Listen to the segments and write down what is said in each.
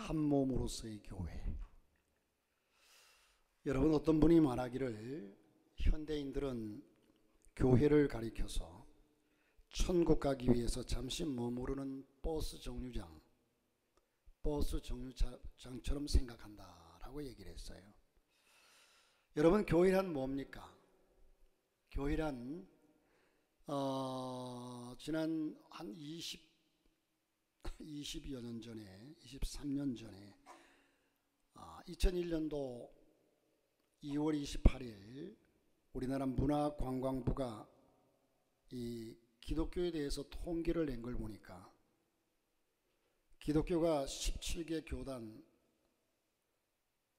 한 몸으로서의 교회. 여러분, 어떤 분이 말하기를 현대인들은 교회를 가리켜서 천국 가기 위해서 잠시 머무르는 버스 정류장처럼 생각한다라고 얘기를 했어요. 여러분, 교회란 뭡니까? 교회란 지난 한 20여 년 전에, 23년 전에 2001년도 2월 28일 우리나라 문화관광부가 이 기독교에 대해서 통계를 낸 걸 보니까 기독교가 17개 교단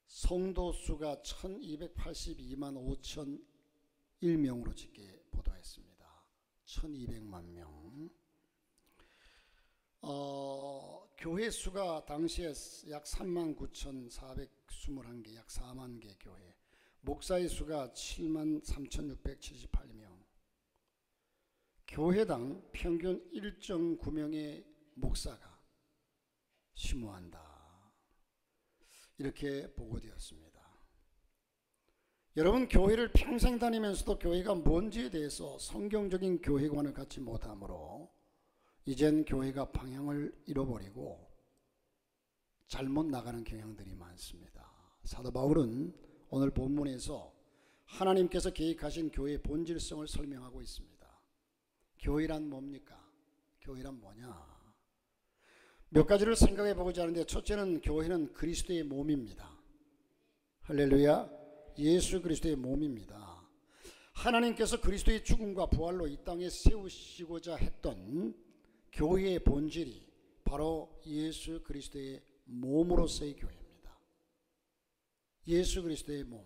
성도 수가 1282만 5,001명으로 집계 보도했습니다. 1200만 명. 교회 수가 당시에 약 39,421개, 약 4만 개 교회. 목사의 수가 73,678명. 교회당 평균 1.9명의 목사가 심무한다. 이렇게 보고되었습니다. 여러분, 교회를 평생 다니면서도 교회가 뭔지에 대해서 성경적인 교회관을 갖지 못하므로 이젠 교회가 방향을 잃어버리고 잘못 나가는 경향들이 많습니다. 사도 바울은 오늘 본문에서 하나님께서 계획하신 교회의 본질성을 설명하고 있습니다. 교회란 뭡니까? 교회란 뭐냐? 몇 가지를 생각해 보고자 하는데, 첫째는 교회는 그리스도의 몸입니다. 할렐루야. 예수 그리스도의 몸입니다. 하나님께서 그리스도의 죽음과 부활로 이 땅에 세우시고자 했던 교회의 본질이 바로 예수 그리스도의 몸으로서의 교회입니다. 예수 그리스도의 몸.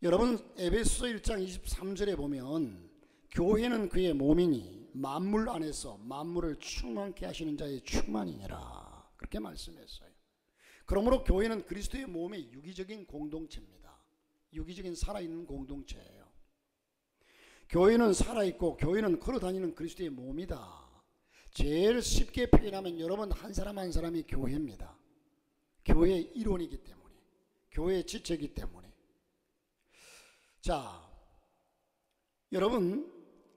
여러분, 에베소 1장 23절에 보면 교회는 그의 몸이니 만물 안에서 만물을 충만케 하시는 자의 충만이니라, 그렇게 말씀했어요. 그러므로 교회는 그리스도의 몸의 유기적인 공동체입니다. 유기적인 살아있는 공동체예요. 교회는 살아있고 교회는 걸어다니는 그리스도의 몸이다. 제일 쉽게 표현하면 여러분, 한 사람 한 사람이 교회입니다. 교회의 일원이기 때문에, 교회의 지체이기 때문에. 자, 여러분,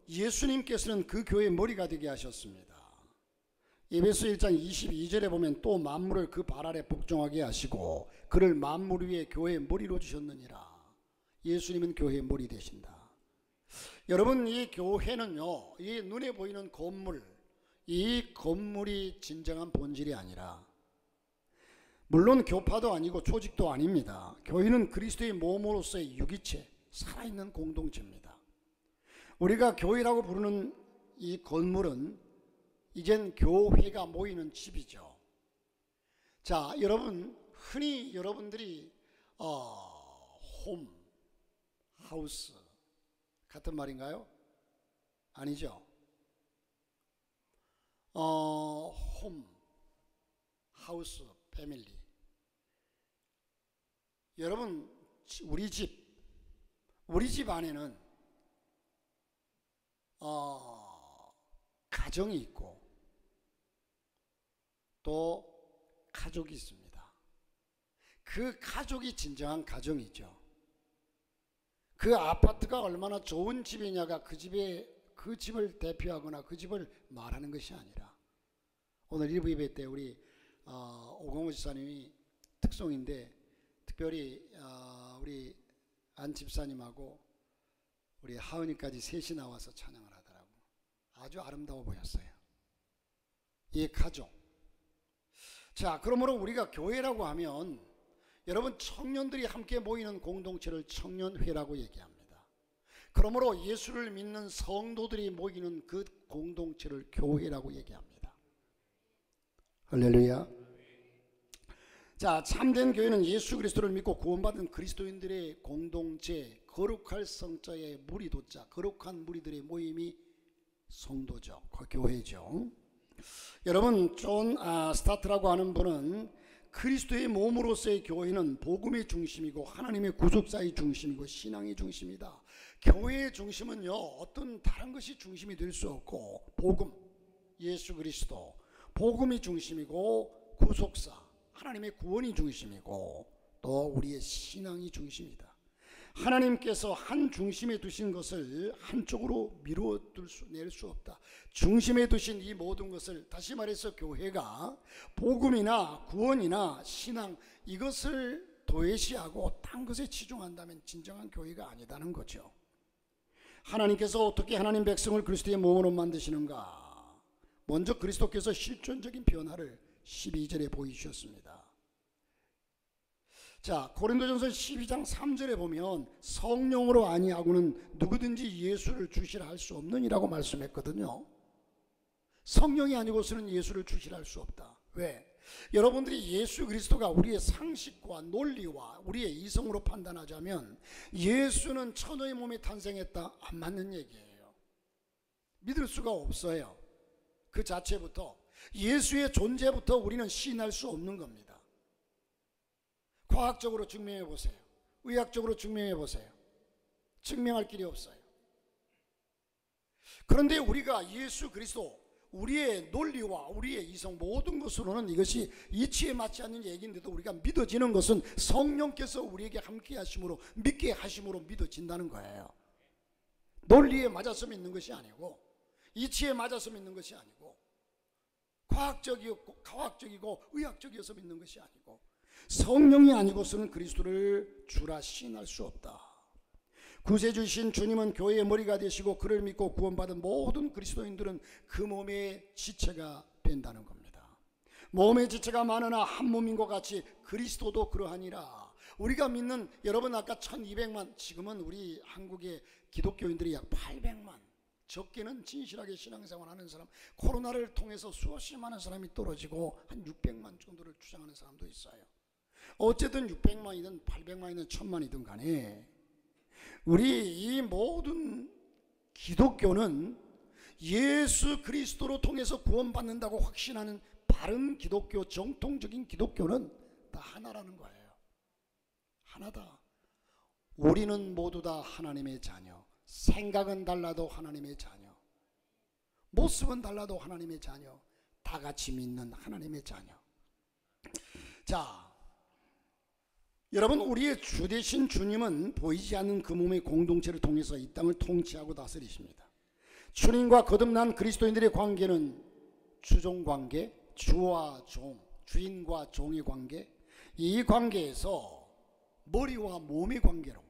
예수님께서는 그 교회의 머리가 되게 하셨습니다. 에베소 1장 22절에 보면 또 만물을 그 발 아래 복종하게 하시고 그를 만물 위에 교회의 머리로 주셨느니라. 예수님은 교회의 머리 되신다. 여러분, 이 교회는요, 이 눈에 보이는 건물, 이 건물이 진정한 본질이 아니라, 물론 교파도 아니고 조직도 아닙니다. 교회는 그리스도의 몸으로서의 유기체, 살아있는 공동체입니다. 우리가 교회라고 부르는 이 건물은 이젠 교회가 모이는 집이죠. 자, 여러분, 흔히 여러분들이 홈, 하우스 같은 말인가요? 아니죠. 홈, 하우스, 패밀리. 여러분, 우리 집 안에는 가정이 있고 또 가족이 있습니다. 그 가족이 진정한 가정이죠. 그 아파트가 얼마나 좋은 집이냐가 그 집을 대표하거나 그 집을 말하는 것이 아니라, 오늘 1부 예배 때 우리 오공호 집사님이 특송인데 특별히 우리 안 집사님하고 우리 하은이까지 셋이 나와서 찬양을 하더라고. 아주 아름다워 보였어요. 이 가족. 자, 그러므로 우리가 교회라고 하면 여러분, 청년들이 함께 모이는 공동체를 청년회라고 얘기합니다. 그러므로 예수를 믿는 성도들이 모이는 그 공동체를 교회라고 얘기합니다. 할렐루야. 자, 참된 교회는 예수 그리스도를 믿고 구원받은 그리스도인들의 공동체, 거룩할 성자의 무리도자, 거룩한 무리들의 모임이 성도죠. 그 교회죠. 여러분, 존 스타트라고 하는 분은 그리스도의 몸으로서의 교회는 복음의 중심이고 하나님의 구속사의 중심이고 신앙의 중심이다. 교회의 중심은요, 어떤 다른 것이 중심이 될 수 없고 복음, 예수 그리스도, 복음이 중심이고 구속사, 하나님의 구원이 중심이고 또 우리의 신앙이 중심이다. 하나님께서 한 중심에 두신 것을 한쪽으로 낼 수 없다. 중심에 두신 이 모든 것을, 다시 말해서 교회가 복음이나 구원이나 신앙 이것을 도외시하고 딴 것에 치중한다면 진정한 교회가 아니다는 거죠. 하나님께서 어떻게 하나님 백성을 그리스도의 몸으로 만드시는가? 먼저 그리스도께서 실존적인 변화를 12절에 보여주셨습니다. 자, 고린도전서 12장 3절에 보면 성령으로 아니하고는 누구든지 예수를 주시라 할 수 없느니라고 말씀했거든요. 성령이 아니고서는 예수를 주시라 할 수 없다. 왜? 여러분들이 예수 그리스도가 우리의 상식과 논리와 우리의 이성으로 판단하자면 예수는 처녀의 몸에 탄생했다, 안 맞는 얘기예요. 믿을 수가 없어요. 그 자체부터, 예수의 존재부터 우리는 시인할 수 없는 겁니다. 과학적으로 증명해 보세요. 의학적으로 증명해 보세요. 증명할 길이 없어요. 그런데 우리가 예수 그리스도, 우리의 논리와 우리의 이성 모든 것으로는 이것이 이치에 맞지 않는 얘기인데도 우리가 믿어지는 것은 성령께서 우리에게 함께 하심으로, 믿게 하심으로 믿어진다는 거예요. 논리에 맞아서 믿는 것이 아니고, 이치에 맞아서 믿는 것이 아니고, 과학적이고 의학적이어서 믿는 것이 아니고, 성령이 아니고서는 그리스도를 주라 시인할 수 없다. 구세주신 주님은 교회의 머리가 되시고 그를 믿고 구원받은 모든 그리스도인들은 그 몸의 지체가 된다는 겁니다. 몸의 지체가 많으나 한 몸인 것 같이 그리스도도 그러하니라. 우리가 믿는, 여러분 아까 1200만, 지금은 우리 한국의 기독교인들이 약 800만, 적게는 진실하게 신앙생활하는 사람, 코로나를 통해서 수없이 많은 사람이 떨어지고 한 600만 정도를 주장하는 사람도 있어요. 어쨌든 600만이든 800만이든 1000만이든 간에 우리 이 모든 기독교는 예수 그리스도로 통해서 구원받는다고 확신하는 바른 기독교, 정통적인 기독교는 다 하나라는 거예요. 하나다. 우리는 모두 다 하나님의 자녀. 생각은 달라도 하나님의 자녀, 모습은 달라도 하나님의 자녀, 다 같이 믿는 하나님의 자녀. 자, 여러분, 우리의 주 되신 주님은 보이지 않는 그 몸의 공동체를 통해서 이 땅을 통치하고 다스리십니다. 주님과 거듭난 그리스도인들의 관계는 주종관계, 주와 종, 주인과 종의 관계, 이 관계에서 머리와 몸의 관계로,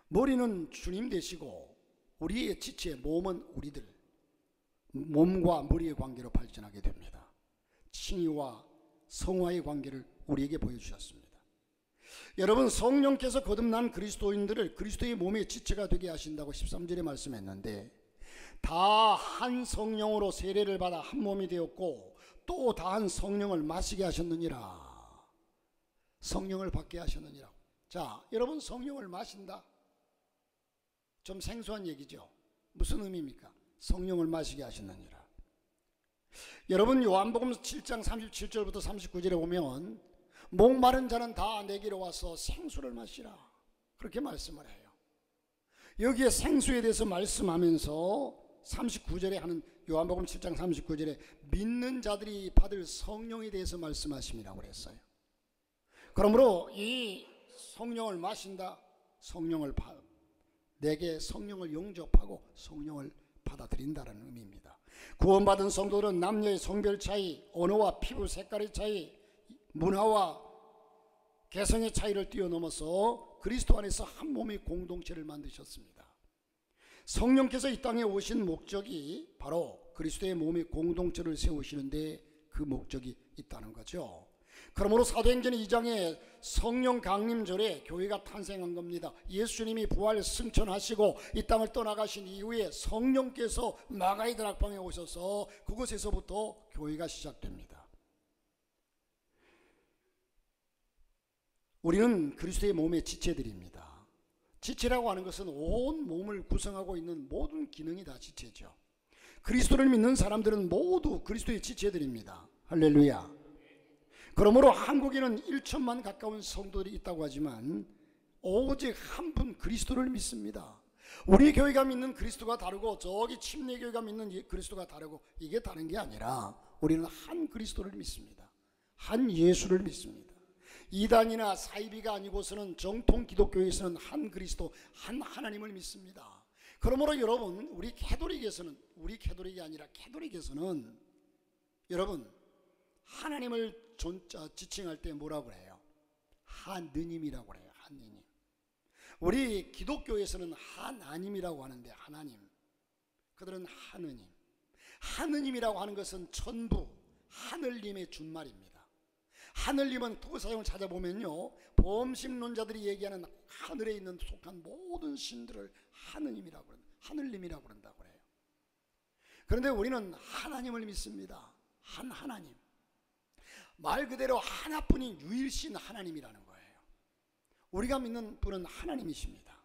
머리는 주님 되시고 우리의 지체 몸은 우리들, 몸과 머리의 관계로 발전하게 됩니다. 칭의와 성화의 관계를 우리에게 보여주셨습니다. 여러분, 성령께서 거듭난 그리스도인들을 그리스도의 몸의 지체가 되게 하신다고 13절에 말씀했는데, 다 한 성령으로 세례를 받아 한 몸이 되었고 또 다 한 성령을 마시게 하셨느니라. 성령을 받게 하셨느니라. 자, 여러분, 성령을 마신다, 좀 생소한 얘기죠. 무슨 의미입니까? 성령을 마시게 하셨느니라. 여러분, 요한복음 7장 37절부터 39절에 보면 목마른 자는 다 내게로 와서 생수를 마시라, 그렇게 말씀을 해요. 여기에 생수에 대해서 말씀하면서 39절에 하는, 요한복음 7장 39절에 믿는 자들이 받을 성령에 대해서 말씀하심이라고 그랬어요. 그러므로 이 성령을 마신다, 성령을 내게 성령을 영접하고 성령을 받아들인다는 의미입니다. 구원받은 성도들은 남녀의 성별 차이, 언어와 피부 색깔의 차이, 문화와 개성의 차이를 뛰어넘어서 그리스도 안에서 한 몸의 공동체를 만드셨습니다. 성령께서 이 땅에 오신 목적이 바로 그리스도의 몸의 공동체를 세우시는데 그 목적이 있다는 거죠. 그러므로 사도행전 2장에 성령 강림절에 교회가 탄생한 겁니다. 예수님이 부활 승천하시고 이 땅을 떠나가신 이후에 성령께서 마가의 다락방에 오셔서 그곳에서부터 교회가 시작됩니다. 우리는 그리스도의 몸의 지체들입니다. 지체라고 하는 것은 온 몸을 구성하고 있는 모든 기능이 다 지체죠. 그리스도를 믿는 사람들은 모두 그리스도의 지체들입니다. 할렐루야. 그러므로 한국에는 1천만 가까운 성도들이 있다고 하지만 오직 한 분 그리스도를 믿습니다. 우리 교회가 믿는 그리스도가 다르고 저기 침례교회가 믿는 그리스도가 다르고, 이게 다른 게 아니라 우리는 한 그리스도를 믿습니다. 한 예수를 믿습니다. 이단이나 사이비가 아니고서는 정통 기독교에서는 한 그리스도, 한 하나님을 믿습니다. 그러므로 여러분, 우리 캐톨릭이 아니라 캐톨릭에서는 여러분, 하나님을 지칭할 때 뭐라고 해요? 하느님이라고 해요. 하느님. 우리 기독교에서는 하나님이라고 하는데, 하나님, 그들은 하느님. 하느님이라고 하는 것은 전부 하늘님의 준말입니다. 하늘님은 토사용을 찾아보면요, 범신론자들이 얘기하는 하늘에 있는 속한 모든 신들을 하느님이라고 그런다, 하늘님이라고 그런다고 해요. 그런데 우리는 하나님을 믿습니다. 한 하나님, 말 그대로 하나뿐인 유일신 하나님이라는 거예요. 우리가 믿는 분은 하나님이십니다.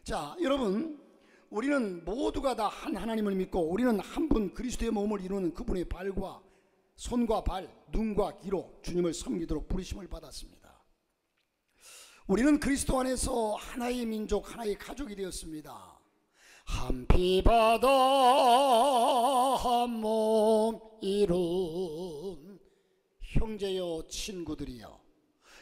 자, 여러분, 우리는 모두가 다 한 하나님을 믿고 우리는 한 분 그리스도의 몸을 이루는 그분의 발과 손과 발, 눈과 귀로 주님을 섬기도록 부르심을 받았습니다. 우리는 그리스도 안에서 하나의 민족, 하나의 가족이 되었습니다. 한 피 바다 한 몸 이룬 형제여 친구들이여.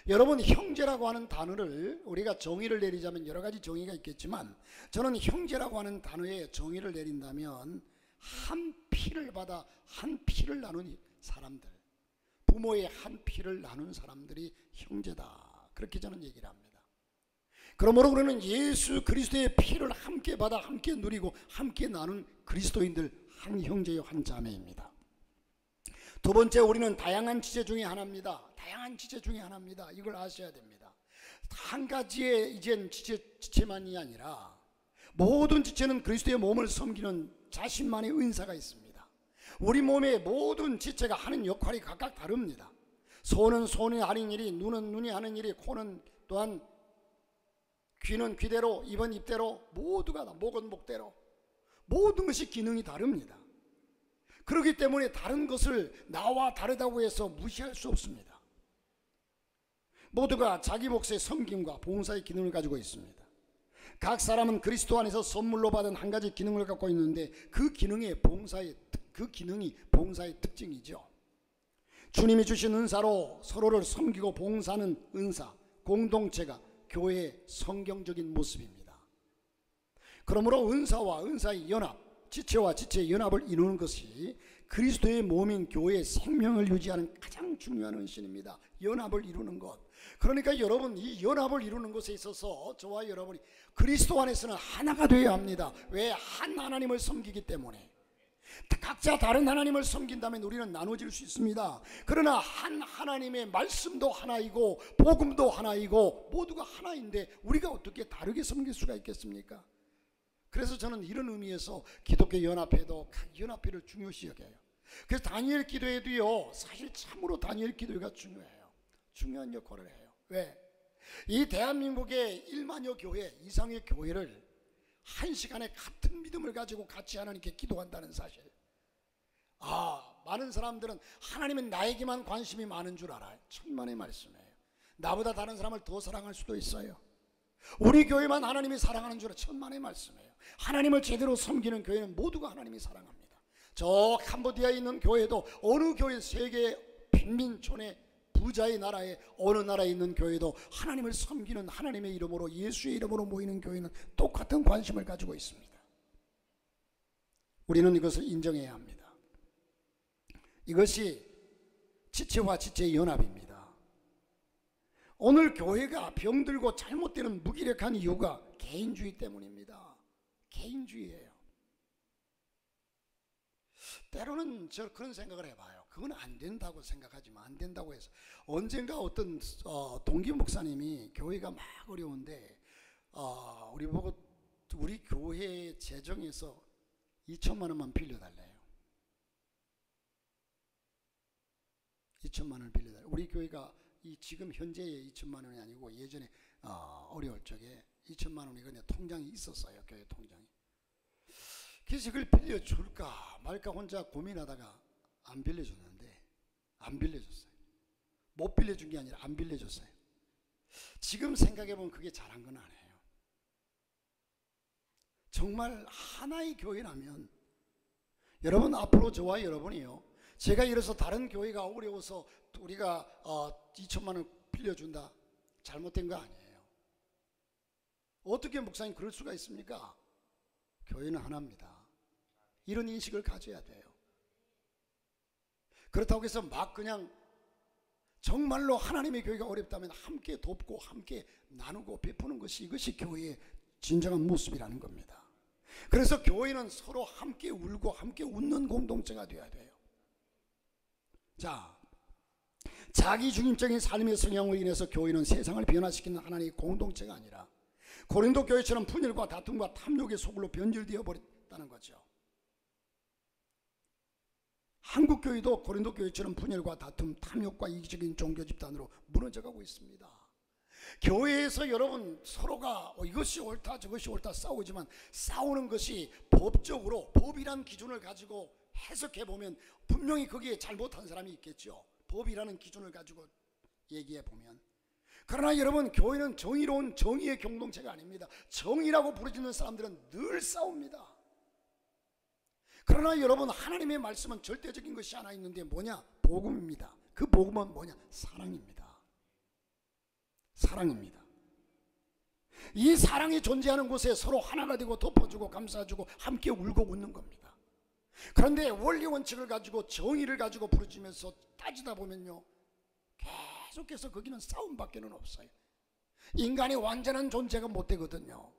여러분, 형제라고 하는 단어를 우리가 정의를 내리자면 여러 가지 정의가 있겠지만, 저는 형제라고 하는 단어에 정의를 내린다면 한 피를 받아 한 피를 나눈 사람들, 부모의 한 피를 나눈 사람들이 형제다, 그렇게 저는 얘기를 합니다. 그러므로 우리는 예수 그리스도의 피를 함께 받아 함께 누리고 함께 나눈 그리스도인들, 한 형제요 한 자매입니다. 두 번째, 우리는 다양한 지체 중에 하나입니다. 다양한 지체 중에 하나입니다. 이걸 아셔야 됩니다. 한 가지의 이젠 지체만이 아니라 모든 지체는 그리스도의 몸을 섬기는 자신만의 은사가 있습니다. 우리 몸의 모든 지체가 하는 역할이 각각 다릅니다. 손은 손이 하는 일이, 눈은 눈이 하는 일이, 코는 또한, 귀는 귀대로, 입은 입대로, 모두가 다 목은 목대로, 모든 것이 기능이 다릅니다. 그렇기 때문에 다른 것을 나와 다르다고 해서 무시할 수 없습니다. 모두가 자기 몫의 섬김과 봉사의 기능을 가지고 있습니다. 각 사람은 그리스도 안에서 선물로 받은 한 가지 기능을 갖고 있는데 그 기능이 봉사의 특징이죠. 주님이 주신 은사로 서로를 섬기고 봉사하는 은사, 공동체가 교회의 성경적인 모습입니다. 그러므로 은사와 은사의 연합, 지체와 지체의 연합을 이루는 것이 그리스도의 몸인 교회의 생명을 유지하는 가장 중요한 헌신입니다. 연합을 이루는 것. 그러니까 여러분, 이 연합을 이루는 것에 있어서 저와 여러분이 그리스도 안에서는 하나가 되어야 합니다. 왜? 한 하나님을 섬기기 때문에. 각자 다른 하나님을 섬긴다면 우리는 나눠질 수 있습니다. 그러나 한 하나님의 말씀도 하나이고 복음도 하나이고 모두가 하나인데 우리가 어떻게 다르게 섬길 수가 있겠습니까? 그래서 저는 이런 의미에서 기독교 연합회도 각 연합회를 중요시 여겨요. 그래서 다니엘 기도회도요, 사실 참으로 다니엘 기도회가 중요해요. 중요한 역할을 해요. 왜? 이 대한민국의 1만여 교회 이상의 교회를 한 시간에 같은 믿음을 가지고 같이 하나님께 기도한다는 사실. 많은 사람들은 하나님은 나에게만 관심이 많은 줄 알아요. 천만의 말씀이에요. 나보다 다른 사람을 더 사랑할 수도 있어요. 우리 교회만 하나님이 사랑하는 줄 알아요. 천만의 말씀이에요. 하나님을 제대로 섬기는 교회는 모두가 하나님이 사랑합니다. 저 캄보디아에 있는 교회도 어느 교회, 세계 빈민촌의 부자의 나라에 어느 나라에 있는 교회도 하나님을 섬기는, 하나님의 이름으로, 예수의 이름으로 모이는 교회는 똑같은 관심을 가지고 있습니다. 우리는 이것을 인정해야 합니다. 이것이 지체와 지체의 연합입니다. 오늘 교회가 병들고 잘못되는 무기력한 이유가 개인주의 때문입니다. 개인주의예요. 때로는 저 그런 생각을 해봐요. 그건 안 된다고 생각하지만 안 된다고 해서 언젠가 어떤 동기 목사님이 교회가 막 어려운데 우리 보고 우리 교회 재정에서 2천만 원만 빌려달래요. 2천만 원을 빌려달래요. 우리 교회가 지금 현재의 2천만 원이 아니고 예전에 어려울 적에 2천만 원이 그냥 통장이 있었어요. 교회 통장이. 그래서 그걸 빌려줄까 말까 혼자 고민하다가 안 빌려줬는데 안 빌려줬어요. 못 빌려준 게 아니라 안 빌려줬어요. 지금 생각해보면 그게 잘한 건 아니에요. 정말 하나의 교회라면 여러분, 앞으로 저와 여러분이요, 제가 이래서 다른 교회가 어려워서 우리가 2천만 원 빌려준다, 잘못된 거 아니에요. 어떻게 목사님 그럴 수가 있습니까? 교회는 하나입니다. 이런 인식을 가져야 돼요. 그렇다고 해서 막 그냥 정말로 하나님의 교회가 어렵다면 함께 돕고 함께 나누고 베푸는 것이, 이것이 교회의 진정한 모습이라는 겁니다. 그래서 교회는 서로 함께 울고 함께 웃는 공동체가 되어야 돼요. 자, 자기 중심적인 삶의 성향으로 인해서 교회는 세상을 변화시키는 하나님의 공동체가 아니라 고린도 교회처럼 분열과 다툼과 탐욕의 소굴로 변질되어 버렸다는 거죠. 한국 교회도 고린도 교회처럼 분열과 다툼, 탐욕과 이기적인 종교 집단으로 무너져가고 있습니다. 교회에서 여러분 서로가 이것이 옳다 저것이 옳다 싸우지만, 싸우는 것이 법적으로 법이란 기준을 가지고 해석해 보면 분명히 거기에 잘못한 사람이 있겠죠. 법이라는 기준을 가지고 얘기해 보면. 그러나 여러분, 교회는 정의로운 정의의 공동체가 아닙니다. 정의라고 부르짖는 사람들은 늘 싸웁니다. 그러나 여러분, 하나님의 말씀은 절대적인 것이 하나 있는데 뭐냐? 복음입니다. 그 복음은 뭐냐? 사랑입니다. 사랑입니다. 이 사랑이 존재하는 곳에 서로 하나가 되고 덮어주고 감싸주고 함께 울고 웃는 겁니다. 그런데 원리 원칙을 가지고 정의를 가지고 부르짖으면서 따지다 보면요, 계속해서 거기는 싸움밖에는 없어요. 인간이 완전한 존재가 못 되거든요.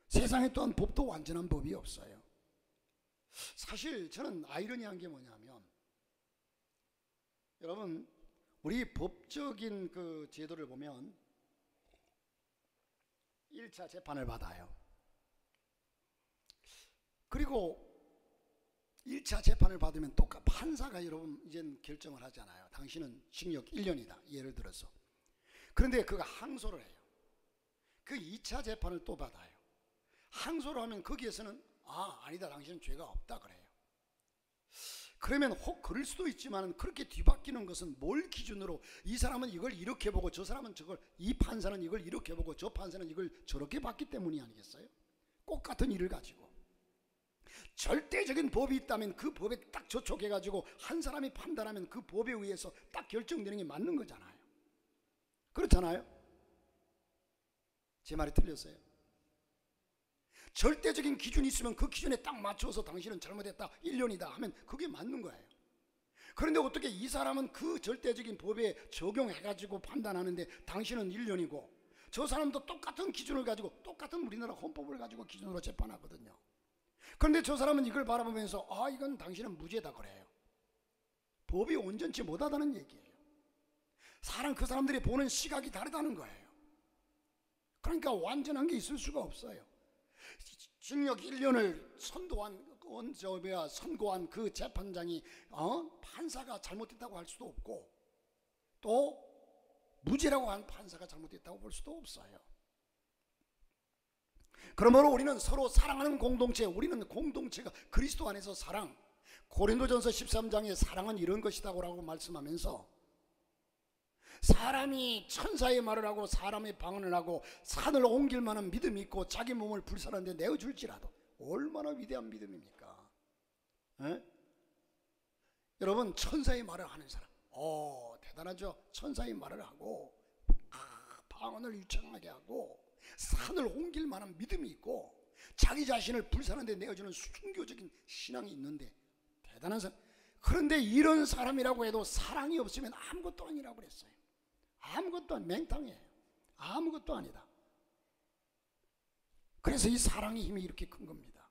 세상에 또한 법도 완전한 법이 없어요. 사실 저는 아이러니한 게 뭐냐면, 여러분 우리 법적인 그 제도를 보면 1차 재판을 받아요. 그리고 1차 재판을 받으면 또 판사가 여러분 이젠 결정을 하잖아요. 당신은 징역 1년이다 예를 들어서. 그런데 그가 항소를 해요. 그 2차 재판을 또 받아요. 항소를 하면 거기에서는 아니다, 당신은 죄가 없다 그래요. 그러면 혹 그럴 수도 있지만, 그렇게 뒤바뀌는 것은 뭘 기준으로, 이 사람은 이걸 이렇게 보고 저 사람은 저걸, 이 판사는 이걸 이렇게 보고 저 판사는 이걸 저렇게 봤기 때문이 아니겠어요? 꼭 같은 일을 가지고 절대적인 법이 있다면 그 법에 딱 저촉해가지고 한 사람이 판단하면 그 법에 의해서 딱 결정되는 게 맞는 거잖아요. 그렇잖아요? 제 말이 틀렸어요? 절대적인 기준이 있으면 그 기준에 딱 맞춰서 당신은 잘못했다 1년이다 하면 그게 맞는 거예요. 그런데 어떻게 이 사람은 그 절대적인 법에 적용해가지고 판단하는데 당신은 1년이고, 저 사람도 똑같은 기준을 가지고, 똑같은 우리나라 헌법을 가지고 기준으로 재판하거든요. 그런데 저 사람은 이걸 바라보면서 이건 당신은 무죄다 그래요. 법이 온전치 못하다는 얘기예요. 그 사람들이 보는 시각이 다르다는 거예요. 그러니까 완전한 게 있을 수가 없어요. 징역 1년을 선고한 그 재판장이 판사가 잘못됐다고 할 수도 없고, 또 무죄라고 한 판사가 잘못됐다고 볼 수도 없어요. 그러므로 우리는 서로 사랑하는 공동체, 우리는 공동체가 그리스도 안에서 사랑, 고린도전서 13장에 사랑은 이런 것이다라고 말씀하면서, 사람이 천사의 말을 하고 사람의 방언을 하고 산을 옮길 만한 믿음이 있고 자기 몸을 불사르는데 내어줄지라도, 얼마나 위대한 믿음입니까? 여러분, 천사의 말을 하는 사람, 대단하죠? 천사의 말을 하고 방언을 유창하게 하고 산을 옮길 만한 믿음이 있고 자기 자신을 불사르는데 내어주는 순교적인 신앙이 있는데 대단한 사람. 그런데 이런 사람이라고 해도 사랑이 없으면 아무것도 아니라고 그랬어요. 아무것도 맹탕이에요. 아무것도 아니다. 그래서 이 사랑의 힘이 이렇게 큰 겁니다.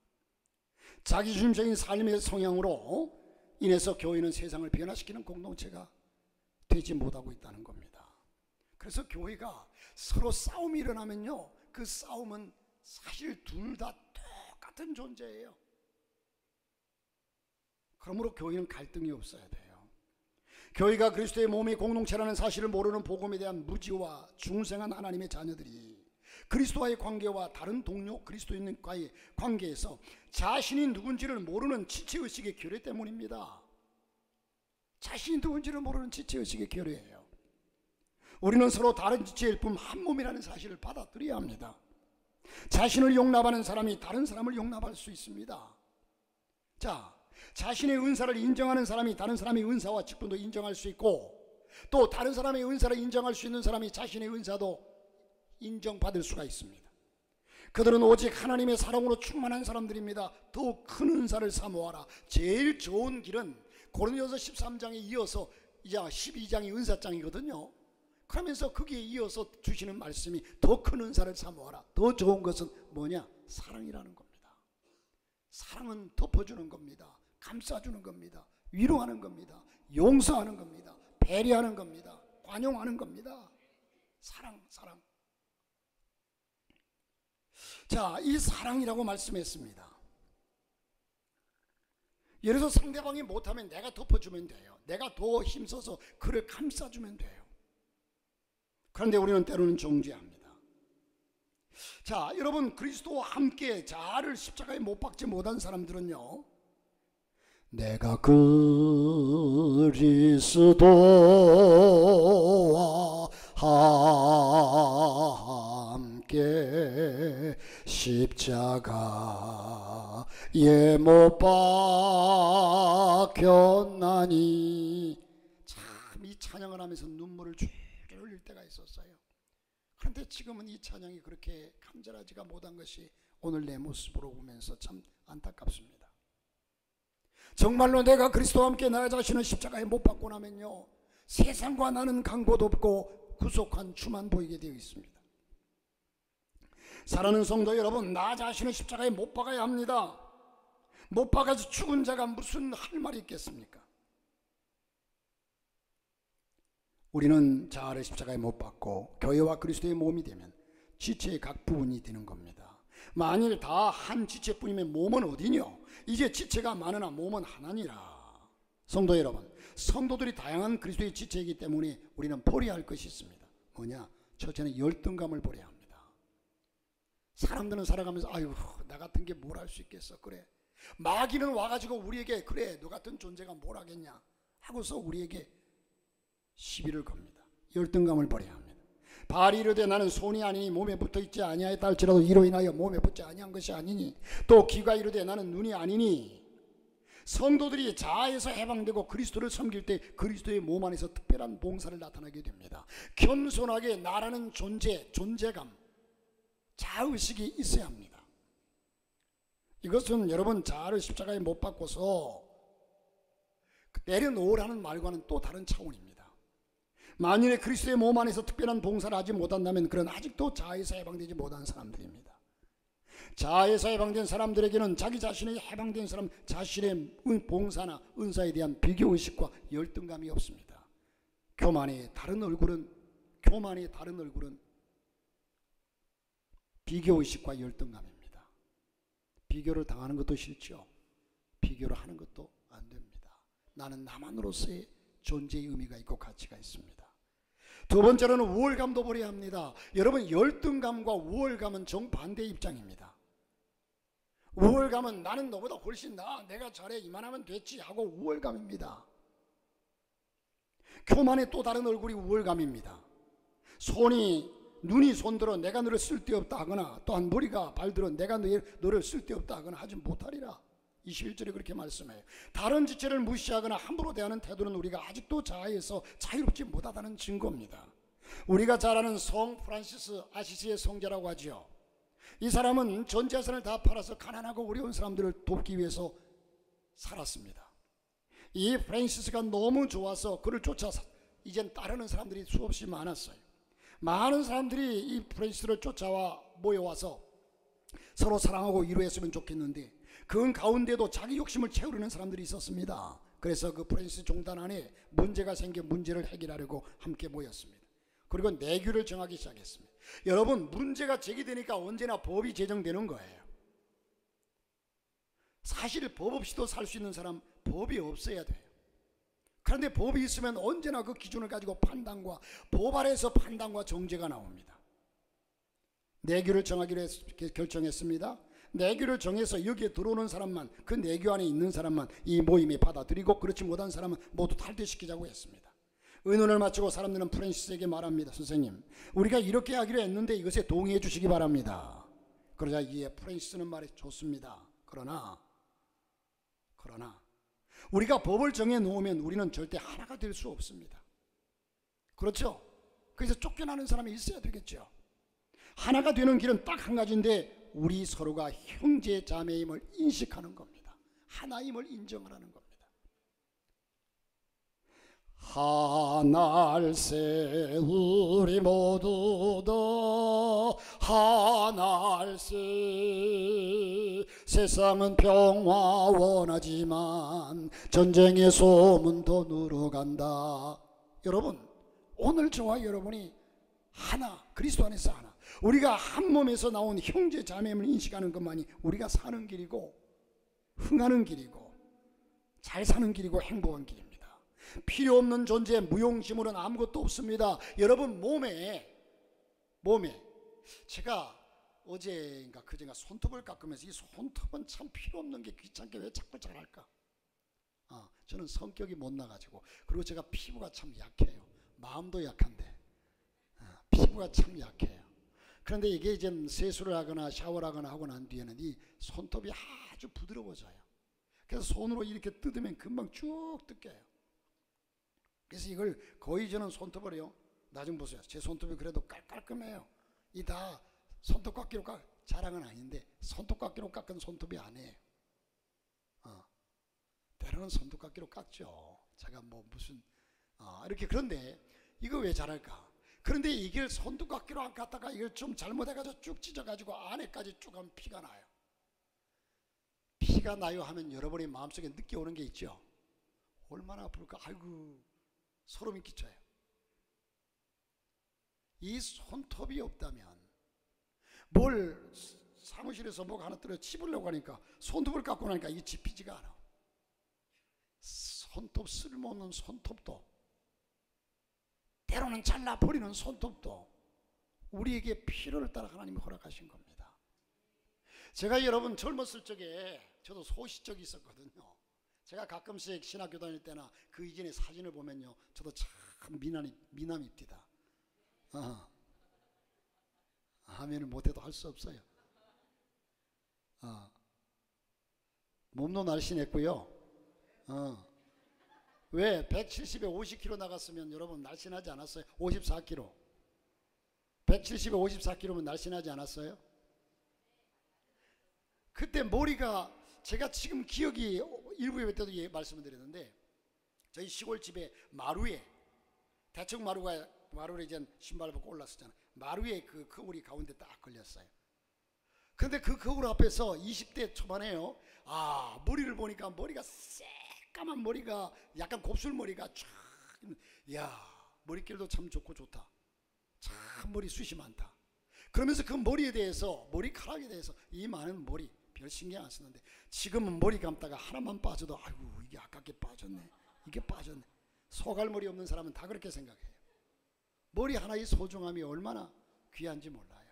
자기중심적인 삶의 성향으로 인해서 교회는 세상을 변화시키는 공동체가 되지 못하고 있다는 겁니다. 그래서 교회가 서로 싸움이 일어나면요, 그 싸움은 사실 둘 다 똑같은 존재예요. 그러므로 교회는 갈등이 없어야 돼요. 교회가 그리스도의 몸의 공동체라는 사실을 모르는 복음에 대한 무지와 중생한 하나님의 자녀들이 그리스도와의 관계와 다른 동료 그리스도인과의 관계에서 자신이 누군지를 모르는 지체의식의 결여 때문입니다. 자신이 누군지를 모르는 지체의식의 결여예요. 우리는 서로 다른 지체일 뿐 한 몸이라는 사실을 받아들여야 합니다. 자신을 용납하는 사람이 다른 사람을 용납할 수 있습니다. 자, 자신의 은사를 인정하는 사람이 다른 사람의 은사와 직분도 인정할 수 있고, 또 다른 사람의 은사를 인정할 수 있는 사람이 자신의 은사도 인정받을 수가 있습니다. 그들은 오직 하나님의 사랑으로 충만한 사람들입니다. 더욱 큰 은사를 사모하라. 제일 좋은 길은 고린도서 13장에 이어서 이제 12장이 은사장이거든요. 그러면서 거기에 이어서 주시는 말씀이 더 큰 은사를 사모하라. 더 좋은 것은 뭐냐? 사랑이라는 겁니다. 사랑은 덮어주는 겁니다. 감싸주는 겁니다. 위로하는 겁니다. 용서하는 겁니다. 배려하는 겁니다. 관용하는 겁니다. 사랑. 자, 이 사랑이라고 말씀했습니다. 예를 들어서 상대방이 못하면 내가 덮어주면 돼요. 내가 더 힘써서 그를 감싸주면 돼요. 그런데 우리는 때로는 정죄합니다. 자, 여러분, 그리스도와 함께 자아를 십자가에 못 박지 못한 사람들은요, 내가 그리스도와 함께 십자가에 못 박혔나니. 참 이 찬양을 하면서 눈물을 줄줄 흘릴 때가 있었어요. 그런데 지금은 이 찬양이 그렇게 간절하지가 못한 것이 오늘 내 모습으로 보면서 참 안타깝습니다. 정말로 내가 그리스도와 함께 나 자신을 십자가에 못 박고 나면요, 세상과 나는 강보도 없고 구속한 주만 보이게 되어 있습니다. 사랑하는 성도 여러분, 나 자신을 십자가에 못 박아야 합니다. 못 박아서 죽은 자가 무슨 할 말이 있겠습니까? 우리는 자아를 십자가에 못 박고 교회와 그리스도의 몸이 되면 지체의 각 부분이 되는 겁니다. 만일 다 한 지체뿐이면 몸은 어디뇨? 이제 지체가 많으나 몸은 하나니라. 성도 여러분, 성도들이 다양한 그리스도의 지체이기 때문에 우리는 버려야 할 것이 있습니다. 뭐냐? 첫째는 열등감을 버려야 합니다. 사람들은 살아가면서 아유, 나 같은 게 뭘 할 수 있겠어. 그래, 마귀는 와가지고 우리에게 그래, 너 같은 존재가 뭘 하겠냐 하고서 우리에게 시비를 겁니다. 열등감을 버려야 합니다. 발이 이르되 나는 손이 아니니 몸에 붙어있지 아니하였다 할지라도 이로 인하여 몸에 붙지 아니한 것이 아니니, 또 귀가 이르되 나는 눈이 아니니. 성도들이 자아에서 해방되고 그리스도를 섬길 때 그리스도의 몸 안에서 특별한 봉사를 나타나게 됩니다. 겸손하게 나라는 존재감, 자의식이 있어야 합니다. 이것은 여러분, 자아를 십자가에 못 박고서 내려놓으라는 말과는 또 다른 차원입니다. 만일에 그리스도의 몸 안에서 특별한 봉사를 하지 못한다면 그런 아직도 자아에서 해방되지 못한 사람들입니다. 자아에서 해방된 사람들에게는 자기 자신의 해방된 사람 자신의 봉사나 은사에 대한 비교의식과 열등감이 없습니다. 교만의 다른 얼굴은 비교의식과 열등감입니다. 비교를 당하는 것도 싫죠. 비교를 하는 것도 안 됩니다. 나는 나만으로서의 존재의 의미가 있고 가치가 있습니다. 두 번째로는 우월감도 버려야 합니다. 여러분, 열등감과 우월감은 정반대의 입장입니다. 우월감은 나는 너보다 훨씬 나아, 내가 잘해, 이만하면 됐지 하고 우월감입니다. 교만의 또 다른 얼굴이 우월감입니다. 눈이 손들어 내가 너를 쓸데없다 하거나, 또한 머리가 발들어 내가 너를 쓸데없다 하거나 하지 못하리라. 21절에 그렇게 말씀해요. 다른 지체를 무시하거나 함부로 대하는 태도는 우리가 아직도 자아에서 자유롭지 못하다는 증거입니다. 우리가 잘 아는 성 프란시스 아시시의 성자라고 하지요. 이 사람은 전 재산을 다 팔아서 가난하고 어려운 사람들을 돕기 위해서 살았습니다. 이 프란시스가 너무 좋아서 그를 쫓아 이젠 따르는 사람들이 수없이 많았어요. 많은 사람들이 이 프란시스를 쫓아와 모여와서 서로 사랑하고 위로했으면 좋겠는데, 그 가운데도 자기 욕심을 채우려는 사람들이 있었습니다. 그래서 그 프란시스 종단 안에 문제가 생겨 문제를 해결하려고 함께 모였습니다. 그리고 내규를 정하기 시작했습니다. 여러분, 문제가 제기되니까 언제나 법이 제정되는 거예요. 사실 법 없이도 살 수 있는 사람, 법이 없어야 돼요. 그런데 법이 있으면 언제나 그 기준을 가지고 판단과 법 아래에서 판단과 정죄가 나옵니다. 내규를 정하기로 결정했습니다. 내규를 정해서 여기에 들어오는 사람만, 그 내규 안에 있는 사람만 이 모임에 받아들이고, 그렇지 못한 사람은 모두 탈퇴시키자고 했습니다. 의논을 마치고 사람들은 프란시스에게 말합니다. 선생님, 우리가 이렇게 하기로 했는데 이것에 동의해 주시기 바랍니다. 그러자 이에 프란시스는 말해, 좋습니다. 그러나 우리가 법을 정해 놓으면 우리는 절대 하나가 될 수 없습니다. 그렇죠? 그래서 쫓겨나는 사람이 있어야 되겠죠. 하나가 되는 길은 딱 한 가지인데 우리 서로가 형제 자매임을 인식하는 겁니다. 하나임을 인정하라는 겁니다. 하나일세 우리 모두 다 하나일세. 세상은 평화 원하지만 전쟁의 소문 더 늘어간다. 여러분, 오늘 저와 여러분이 하나, 그리스도 안에서 하나, 우리가 한 몸에서 나온 형제 자매임을 인식하는 것만이 우리가 사는 길이고 흥하는 길이고 잘 사는 길이고 행복한 길입니다. 필요 없는 존재, 무용지물은 아무것도 없습니다. 여러분, 몸에 제가 어제인가 그제인가 손톱을 깎으면서 이 손톱은 참 필요 없는 게 귀찮게 왜 자꾸 자랄까? 저는 성격이 못 나가지고, 그리고 제가 피부가 참 약해요. 마음도 약한데 피부가 참 약해요. 그런데 이게 이제 세수를 하거나 샤워를 하거나 하고 난 뒤에는 이 손톱이 아주 부드러워져요. 그래서 손으로 이렇게 뜯으면 금방 쭉 뜯겨요. 그래서 이걸 거의 저는 손톱을요, 나 좀 보세요. 제 손톱이 그래도 깔끔해요. 이 다 손톱깎이로 자랑은 아닌데 손톱깎이로 깎은 손톱이 아니에요. 때로는 손톱깎이로 깎죠. 제가 뭐 무슨 이렇게. 그런데 이거 왜 잘할까? 그런데 이걸 손톱깎이로 안 깎다가 이걸 좀 잘못해가지고 쭉 찢어가지고 안에까지 쭉 하면 피가 나요. 피가 나요 하면 여러분의 마음속에 느껴오는 게 있죠. 얼마나 아플까? 아이고, 소름이 끼쳐요. 이 손톱이 없다면 뭘 사무실에서 뭐가 하나 떨어 집으려고 하니까 손톱을 깎고 나니까 이게 집히지가 않아. 손톱, 쓸모없는 손톱도, 때로는 잘라버리는 손톱도 우리에게 필요를 따라 하나님이 허락하신 겁니다. 제가 여러분 젊었을 적에 저도 소시적이 있었거든요. 제가 가끔씩 신학교 다닐 때나 그 이전의 사진을 보면요, 저도 참 미남입니다. 하면을 못해도 할 수 없어요. 몸도 날씬했고요. 왜 170에 50kg 나갔으면 여러분 날씬하지 않았어요? 54kg. 170에 54kg면 날씬하지 않았어요? 그때 머리가, 제가 지금 기억이 일부 예배 때도 말씀을 드렸는데, 저희 시골집에 마루에, 대충 마루에 이제 신발 벗고 올랐었잖아요. 마루에 그 거울이 가운데 딱 걸렸어요. 그런데 그 거울 앞에서 20대 초반에요, 머리를 보니까 머리가 새까만 머리가, 약간 곱슬머리가 쫙, 이야, 머릿결도 참 좋고 좋다. 참 머리숱이 많다. 그러면서 그 머리에 대해서, 머리카락에 대해서 이 많은 머리 별 신경 안 쓰는데, 지금은 머리 감다가 하나만 빠져도 아이고 이게 아깝게 빠졌네, 이게 빠졌네. 소갈머리 없는 사람은 다 그렇게 생각해요. 머리 하나의 소중함이 얼마나 귀한지 몰라요.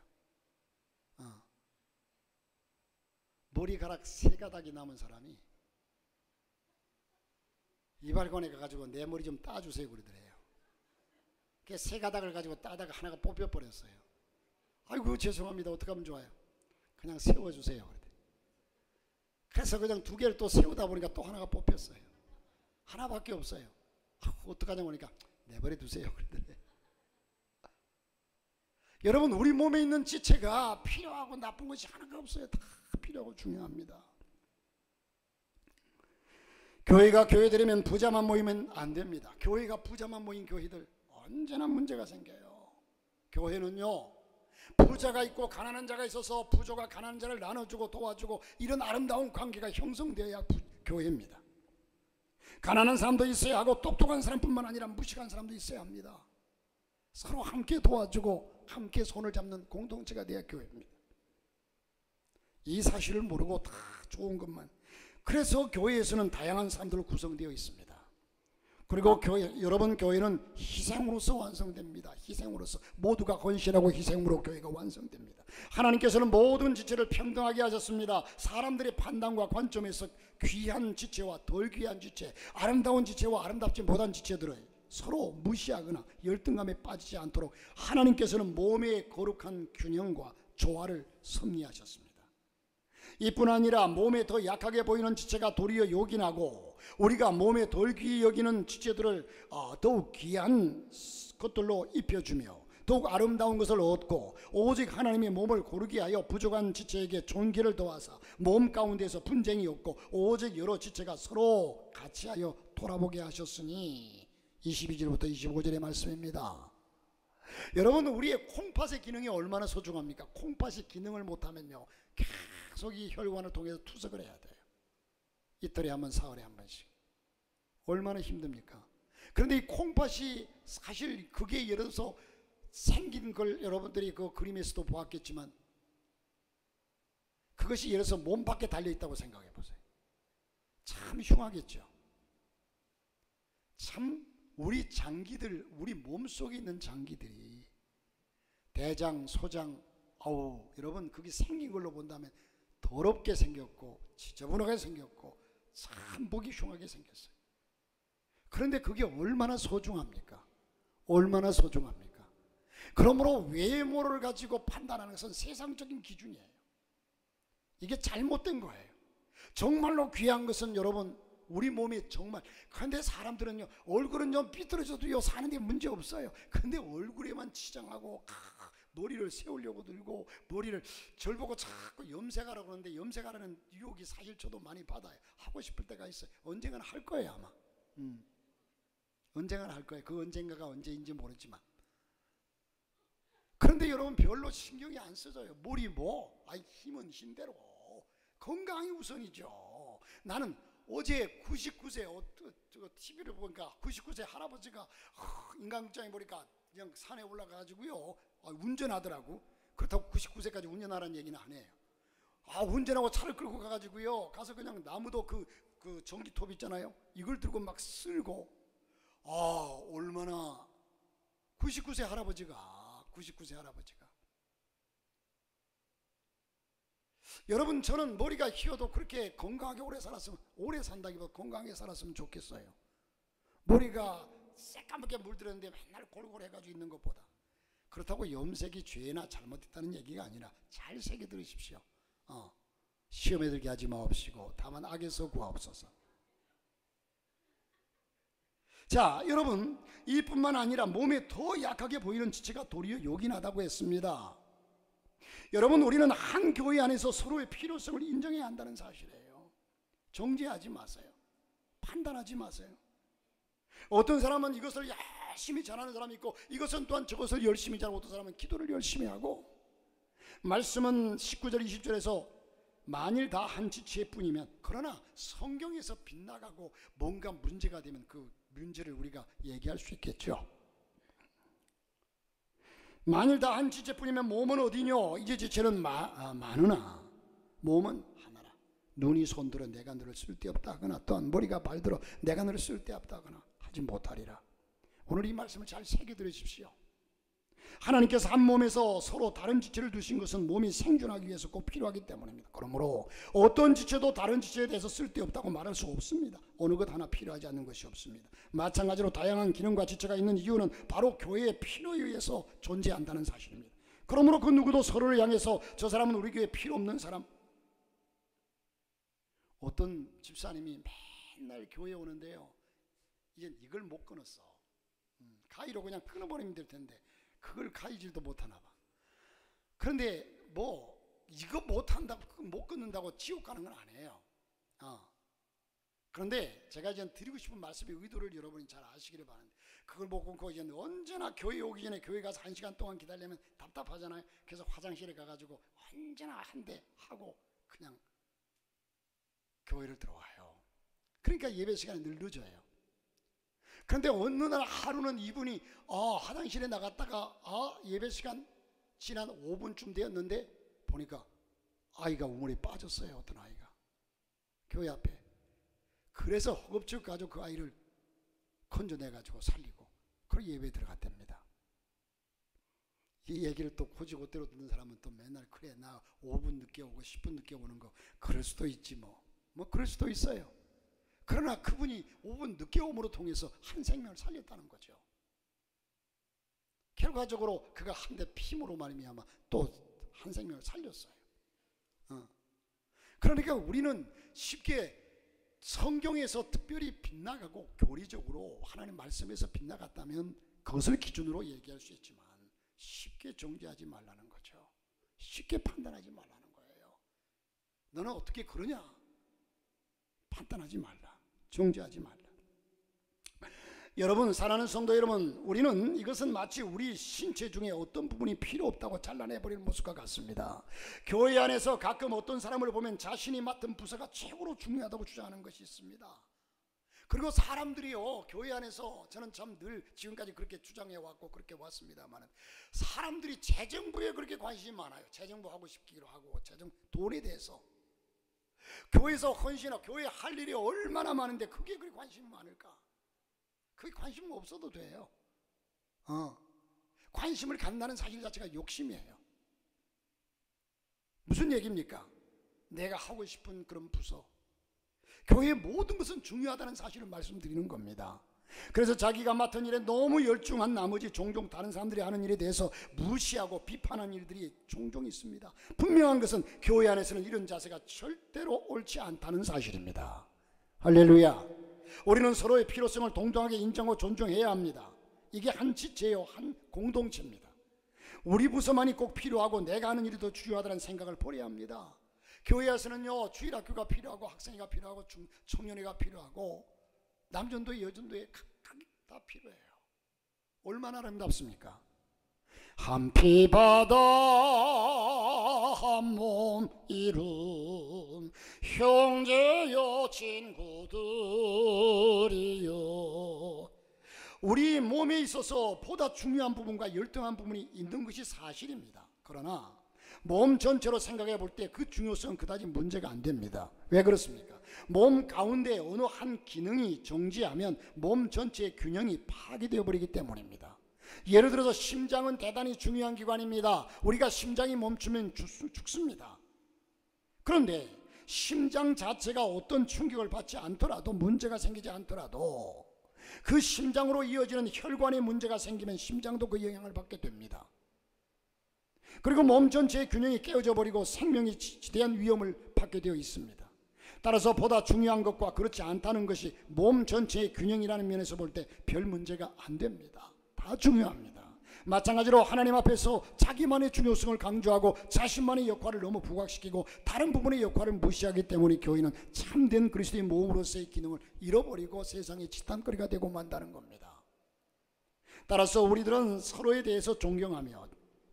머리카락 세 가닥이 남은 사람이 이발관에 가가지고 내 머리 좀 따주세요 그러더래요. 그 세 가닥을 가지고 따다가 하나가 뽑혀버렸어요. 아이고 죄송합니다, 어떻게 하면 좋아요? 그냥 세워주세요 그러더래요. 그래서 그냥 두 개를 또 세우다 보니까 또 하나가 뽑혔어요. 하나밖에 없어요. 어떡하냐고 하니까 내버려 두세요 그러더래요. 여러분, 우리 몸에 있는 지체가 필요하고 나쁜 것이 하나가 없어요. 다 필요하고 중요합니다. 교회가 교회들이면 부자만 모이면 안 됩니다. 교회가 부자만 모인 교회들 언제나 문제가 생겨요. 교회는요, 부자가 있고 가난한 자가 있어서 부자가 가난한 자를 나눠주고 도와주고 이런 아름다운 관계가 형성되어야 교회입니다. 가난한 사람도 있어야 하고 똑똑한 사람뿐만 아니라 무식한 사람도 있어야 합니다. 서로 함께 도와주고 함께 손을 잡는 공동체가 돼야 교회입니다. 이 사실을 모르고 다 좋은 것만. 그래서 교회에서는 다양한 사람들로 구성되어 있습니다. 그리고 여러분 교회는 희생으로서 완성됩니다. 희생으로서 모두가 헌신하고 희생으로 교회가 완성됩니다. 하나님께서는 모든 지체를 평등하게 하셨습니다. 사람들의 판단과 관점에서 귀한 지체와 덜 귀한 지체, 아름다운 지체와 아름답지 못한 지체들을 서로 무시하거나 열등감에 빠지지 않도록 하나님께서는 몸의 거룩한 균형과 조화를 섭리하셨습니다. 이뿐 아니라 몸에 더 약하게 보이는 지체가 도리어 요긴하고 우리가 몸에 덜 귀히 여기는 지체들을 더욱 귀한 것들로 입혀주며 더욱 아름다운 것을 얻고 오직 하나님의 몸을 고르게 하여 부족한 지체에게 존귀를 더하사 몸 가운데서 분쟁이 없고 오직 여러 지체가 서로 같이하여 돌아보게 하셨으니 22절부터 25절의 말씀입니다. 여러분, 우리의 콩팥의 기능이 얼마나 소중합니까? 콩팥이 기능을 못하면요 계속 이 혈관을 통해서 투석을 해야 돼요. 이틀에 한 번, 사흘에 한 번씩. 얼마나 힘듭니까? 그런데 이 콩팥이 사실 그게 예를 들어서 생긴 걸 여러분들이 그 그림에서도 보았겠지만 그것이 예를 들어서 몸 밖에 달려있다고 생각해 보세요. 참 흉하겠죠. 참 우리 장기들, 우리 몸속에 있는 장기들이 대장, 소장, 여러분 그게 생긴 걸로 본다면 더럽게 생겼고 지저분하게 생겼고 참 보기 흉하게 생겼어요. 그런데 그게 얼마나 소중합니까? 얼마나 소중합니까? 그러므로 외모를 가지고 판단하는 것은 세상적인 기준이에요. 이게 잘못된 거예요. 정말로 귀한 것은 여러분 우리 몸이 정말, 그런데 사람들은요 얼굴은 좀 삐뚤어져도요 사는데 문제 없어요. 근데 얼굴에만 치장하고 머리를 세우려고 들고 머리를 절 보고 자꾸 염색하라고 그러는데 염색하라는 유혹이 사실 저도 많이 받아요. 하고 싶을 때가 있어요. 언젠가는 할 거예요 아마. 언젠가는 할 거예요. 그 언젠가가 언제인지 모르지만. 그런데 여러분 별로 신경이 안 써져요. 머리 힘은 힘대로 건강이 우선이죠. 나는 어제 99세 TV를 보니까 99세 할아버지가 인간극장에 보니까 그냥 산에 올라가가지고요 운전하더라고. 그렇다고 99세까지 운전하라는 얘기는 안 해요. 운전하고 차를 끌고 가가지고요 가서 그냥 나무도 그 전기톱 있잖아요, 이걸 들고 막 쓸고 얼마나 99세 할아버지가 여러분, 저는 머리가 휘어도 그렇게 건강하게 오래 산다기보다 건강하게 살았으면 좋겠어요. 머리가 새까맣게 물들었는데 맨날 골골 해가지고 있는 것보다. 그렇다고 염색이 죄나 잘못됐다는 얘기가 아니라 잘 새겨 들으십시오. 시험에 들게 하지 마옵시고 다만 악에서 구하옵소서. 자, 여러분, 이뿐만 아니라 몸에 더 약하게 보이는 지체가 도리어 요긴하다고 했습니다. 여러분, 우리는 한 교회 안에서 서로의 필요성을 인정해야 한다는 사실이에요. 정죄하지 마세요. 판단하지 마세요. 어떤 사람은 이것을 열심히 잘하는 사람이 있고 이것은 또한 저것을 열심히 잘하고 어떤 사람은 기도를 열심히 하고, 말씀은 19절 20절에서 만일 다 한 지체일 뿐이면, 그러나 성경에서 빗나가고 뭔가 문제가 되면 그 문제를 우리가 얘기할 수 있겠죠. 만일 다 한 지체뿐이면 몸은 어디뇨? 이제 지체는 많으나 몸은 하나라. 눈이 손들어 내가 너를 쓸데없다 하거나 또한 머리가 발들어 내가 너를 쓸데없다 하거나 하지 못하리라. 오늘 이 말씀을 잘 새겨 들으십시오. 하나님께서 한 몸에서 서로 다른 지체를 두신 것은 몸이 생존하기 위해서 꼭 필요하기 때문입니다. 그러므로 어떤 지체도 다른 지체에 대해서 쓸데없다고 말할 수 없습니다. 어느 것 하나 필요하지 않는 것이 없습니다. 마찬가지로 다양한 기능과 지체가 있는 이유는 바로 교회의 필요에 의해서 존재한다는 사실입니다. 그러므로 그 누구도 서로를 향해서 저 사람은 우리 교회에 필요 없는 사람. 어떤 집사님이 맨날 교회에 오는데요, 이제 이걸 못 끊었어. 가위로 그냥 끊어버리면 될 텐데 그걸 가위질도 못하나 봐. 그런데 이거 못한다고 못 끊는다고 지옥 가는 건 아니에요. 그런데 제가 이제 드리고 싶은 말씀의 의도를 여러분이 잘 아시기를 바랍니다. 그걸 못 끊고 이제 언제나 교회 오기 전에 교회 가서 1시간 동안 기다리면 답답하잖아요. 그래서 화장실에 가가지고 언제나 한 대 하고 그냥 교회를 들어와요. 그러니까 예배 시간이 늘 늦어요. 그런데 어느 날 하루는 이분이 화장실에 나갔다가 예배 시간 지난 5분쯤 되었는데 보니까 아이가 우물에 빠졌어요. 어떤 아이가 교회 앞에. 그래서 허겁지겁 가지고 그 아이를 건져내가지고 살리고 그리고 예배에 들어갔답니다. 이 얘기를 또 고지고대로 듣는 사람은 또 맨날 그래 나 5분 늦게 오고 10분 늦게 오는 거 그럴 수도 있지 뭐 그럴 수도 있어요. 그러나 그분이 5분 늦게 오므로 통해서 한 생명을 살렸다는 거죠. 결과적으로 그가 한 대 피임으로 말미암아 또 한 생명을 살렸어요. 그러니까 우리는 쉽게 성경에서 특별히 빗나가고 교리적으로 하나님 말씀에서 빗나갔다면 그것을 기준으로 얘기할 수 있지만 쉽게 정죄하지 말라는 거죠. 쉽게 판단하지 말라는 거예요. 너는 어떻게 그러냐? 판단하지 말라. 정죄하지 말라. 여러분, 사랑하는 성도 여러분, 우리는 이것은 마치 우리 신체 중에 어떤 부분이 필요 없다고 잘라내버리는 모습과 같습니다. 교회 안에서 가끔 어떤 사람을 보면 자신이 맡은 부서가 최고로 중요하다고 주장하는 것이 있습니다. 그리고 사람들이요, 교회 안에서 저는 참 늘 지금까지 그렇게 주장해왔고 그렇게 왔습니다만, 사람들이 재정부에 그렇게 관심이 많아요. 재정부 하고 싶기로 하고, 돈에 대해서. 교회에서 헌신하고 교회에 할 일이 얼마나 많은데 그게 그렇게 관심이 많을까? 그게 관심 없어도 돼요. 관심을 갖는다는 사실 자체가 욕심이에요. 무슨 얘기입니까? 내가 하고 싶은 그런 부서, 교회의 모든 것은 중요하다는 사실을 말씀드리는 겁니다. 그래서 자기가 맡은 일에 너무 열중한 나머지 종종 다른 사람들이 하는 일에 대해서 무시하고 비판하는 일들이 종종 있습니다. 분명한 것은 교회 안에서는 이런 자세가 절대로 옳지 않다는 사실입니다. 할렐루야. 우리는 서로의 필요성을 동등하게 인정하고 존중해야 합니다. 이게 한 지체예요. 한 공동체입니다. 우리 부서만이 꼭 필요하고 내가 하는 일이 더 중요하다는 생각을 버려야 합니다. 교회에서는요, 주일학교가 필요하고 학생회가 필요하고 청년회가 필요하고 남전도회 여전도회 각각 다 필요해요. 얼마나 아름답습니까? 한 피 바다 한 몸 이룬 형제여 친구들이여. 우리 몸에 있어서 보다 중요한 부분과 열등한 부분이 있는 것이 사실입니다. 그러나 몸 전체로 생각해 볼 때 그 중요성은 그다지 문제가 안 됩니다. 왜 그렇습니까? 몸 가운데 어느 한 기능이 정지하면 몸 전체의 균형이 파괴되어 버리기 때문입니다. 예를 들어서 심장은 대단히 중요한 기관입니다. 우리가 심장이 멈추면 죽습니다. 그런데 심장 자체가 어떤 충격을 받지 않더라도, 문제가 생기지 않더라도 그 심장으로 이어지는 혈관에 문제가 생기면 심장도 그 영향을 받게 됩니다. 그리고 몸 전체의 균형이 깨어져 버리고 생명에 대한 위험을 받게 되어 있습니다. 따라서 보다 중요한 것과 그렇지 않다는 것이 몸 전체의 균형이라는 면에서 볼 때 별 문제가 안 됩니다. 다 중요합니다. 마찬가지로 하나님 앞에서 자기만의 중요성을 강조하고 자신만의 역할을 너무 부각시키고 다른 부분의 역할을 무시하기 때문에 교회는 참된 그리스도의 몸으로서의 기능을 잃어버리고 세상의 지탄거리가 되고 만다는 겁니다. 따라서 우리들은 서로에 대해서 존경하며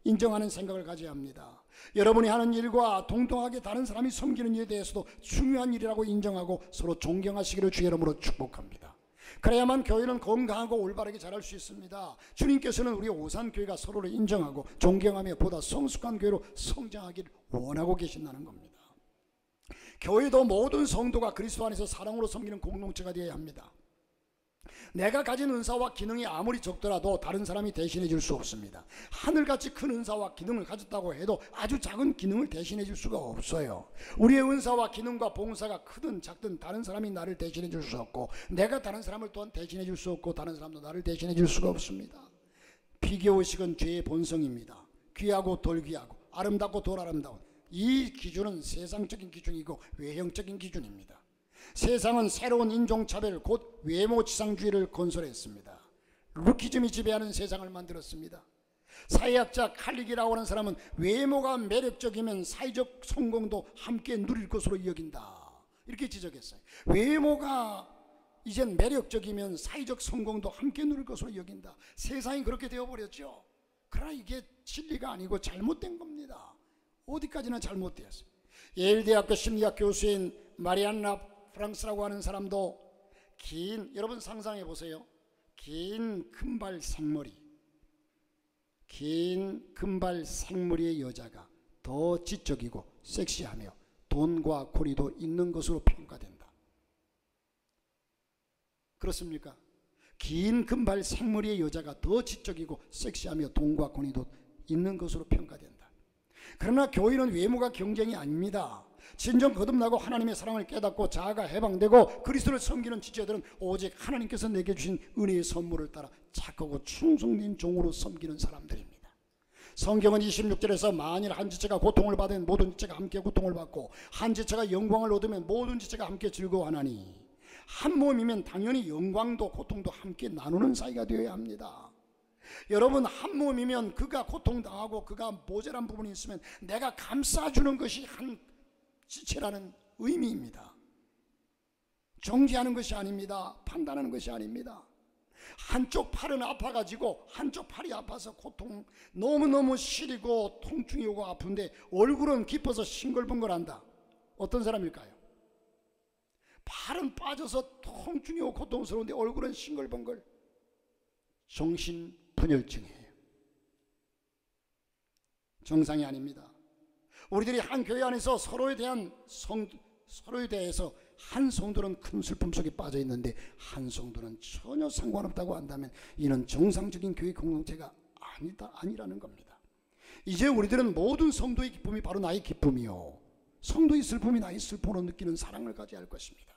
인정하는 생각을 가져야 합니다. 여러분이 하는 일과 동등하게 다른 사람이 섬기는 일에 대해서도 중요한 일이라고 인정하고 서로 존경하시기를 주의 이름으로 축복합니다. 그래야만 교회는 건강하고 올바르게 자랄 수 있습니다. 주님께서는 우리 오산교회가 서로를 인정하고 존경하며 보다 성숙한 교회로 성장하기를 원하고 계신다는 겁니다. 교회도 모든 성도가 그리스도 안에서 사랑으로 섬기는 공동체가 되어야 합니다. 내가 가진 은사와 기능이 아무리 적더라도 다른 사람이 대신해 줄 수 없습니다. 하늘같이 큰 은사와 기능을 가졌다고 해도 아주 작은 기능을 대신해 줄 수가 없어요. 우리의 은사와 기능과 봉사가 크든 작든 다른 사람이 나를 대신해 줄 수 없고, 내가 다른 사람을 또한 대신해 줄 수 없고, 다른 사람도 나를 대신해 줄 수가 없습니다. 비교의식은 죄의 본성입니다. 귀하고 덜 귀하고 아름답고 덜 아름다운 이 기준은 세상적인 기준이고 외형적인 기준입니다. 세상은 새로운 인종차별 곧 외모지상주의를 건설했습니다. 루키즘이 지배하는 세상을 만들었습니다. 사회학자 칼리기라고 하는 사람은 외모가 매력적이면 사회적 성공도 함께 누릴 것으로 여긴다, 이렇게 지적했어요. 외모가 이젠 매력적이면 사회적 성공도 함께 누릴 것으로 여긴다. 세상이 그렇게 되어버렸죠. 그러나 이게 진리가 아니고 잘못된 겁니다. 어디까지나 잘못되었어요. 예일대학교 심리학 교수인 마리안나 프랑스라고 하는 사람도 여러분 상상해 보세요. 긴 금발 생머리의 여자가 더 지적이고 섹시하며 돈과 고리도 있는 것으로 평가된다. 그렇습니까? 긴 금발 생머리의 여자가 더 지적이고 섹시하며 돈과 고리도 있는 것으로 평가된다. 그러나 교회는 외모가 경쟁이 아닙니다. 진정 거듭나고 하나님의 사랑을 깨닫고 자아가 해방되고 그리스도를 섬기는 지체들은 오직 하나님께서 내게 주신 은혜의 선물을 따라 착하고 충성된 종으로 섬기는 사람들입니다. 성경은 26절에서 만일 한 지체가 고통을 받으면 모든 지체가 함께 고통을 받고 한 지체가 영광을 얻으면 모든 지체가 함께 즐거워하나니 한 몸이면 당연히 영광도 고통도 함께 나누는 사이가 되어야 합니다. 여러분, 한 몸이면 그가 고통당하고 그가 모자란 부분이 있으면 내가 감싸주는 것이 한 지체라는 의미입니다. 정죄하는 것이 아닙니다. 판단하는 것이 아닙니다. 한쪽 팔은 아파가지고 한쪽 팔이 아파서 고통 너무너무 시리고 통증이 오고 아픈데 얼굴은 기뻐서 싱글벙글한다. 어떤 사람일까요? 팔은 빠져서 통증이 오고 고통스러운데 얼굴은 싱글벙글. 정신분열증이에요. 정상이 아닙니다. 우리들이 한 교회 안에서 서로에 대해서 한 성도는 큰 슬픔 속에 빠져 있는데 한 성도는 전혀 상관없다고 한다면 이는 정상적인 교회 공동체가 아니라는 겁니다. 이제 우리들은 모든 성도의 기쁨이 바로 나의 기쁨이요 성도의 슬픔이 나의 슬픔으로 느끼는 사랑을 가져야 할 것입니다.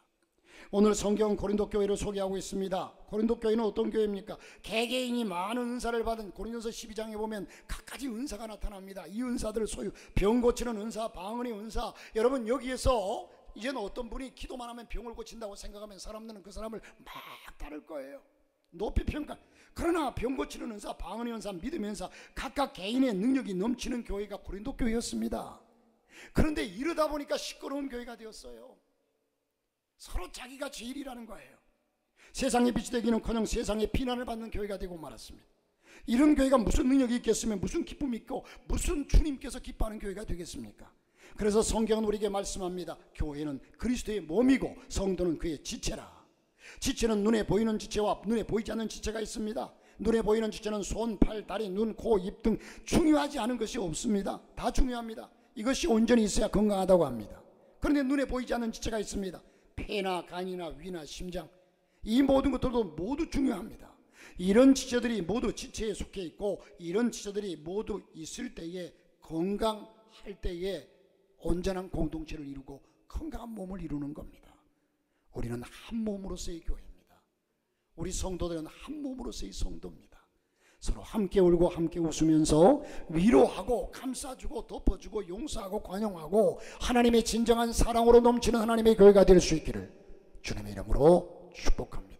오늘 성경은 고린도 교회를 소개하고 있습니다. 고린도 교회는 어떤 교회입니까? 개개인이 많은 은사를 받은 고린도서 12장에 보면 각가지 은사가 나타납니다. 이 은사들을 소유 병 고치는 은사, 방언의 은사. 여러분, 여기에서 이제는 어떤 분이 기도만 하면 병을 고친다고 생각하면 사람들은 그 사람을 막 따를 거예요. 높이 평가. 그러나 병 고치는 은사, 방언의 은사, 믿음의 은사 각각 개인의 능력이 넘치는 교회가 고린도 교회였습니다. 그런데 이러다 보니까 시끄러운 교회가 되었어요. 서로 자기가 제일이라는 거예요. 세상의 빛이 되기는커녕 세상의 비난을 받는 교회가 되고 말았습니다. 이런 교회가 무슨 능력이 있겠으면 무슨 기쁨이 있고 무슨 주님께서 기뻐하는 교회가 되겠습니까? 그래서 성경은 우리에게 말씀합니다. 교회는 그리스도의 몸이고 성도는 그의 지체라. 지체는 눈에 보이는 지체와 눈에 보이지 않는 지체가 있습니다. 눈에 보이는 지체는 손, 팔, 다리, 눈, 코, 입 등 중요하지 않은 것이 없습니다. 다 중요합니다. 이것이 온전히 있어야 건강하다고 합니다. 그런데 눈에 보이지 않는 지체가 있습니다. 폐나 간이나 위나 심장, 이 모든 것들도 모두 중요합니다. 이런 지체들이 모두 지체에 속해 있고 이런 지체들이 모두 있을 때에 건강할 때에 온전한 공동체를 이루고 건강한 몸을 이루는 겁니다. 우리는 한 몸으로서의 교회입니다. 우리 성도들은 한 몸으로서의 성도입니다. 서로 함께 울고 함께 웃으면서 위로하고 감싸주고 덮어주고 용서하고 관용하고 하나님의 진정한 사랑으로 넘치는 하나님의 교회가 될 수 있기를 주님의 이름으로 축복합니다.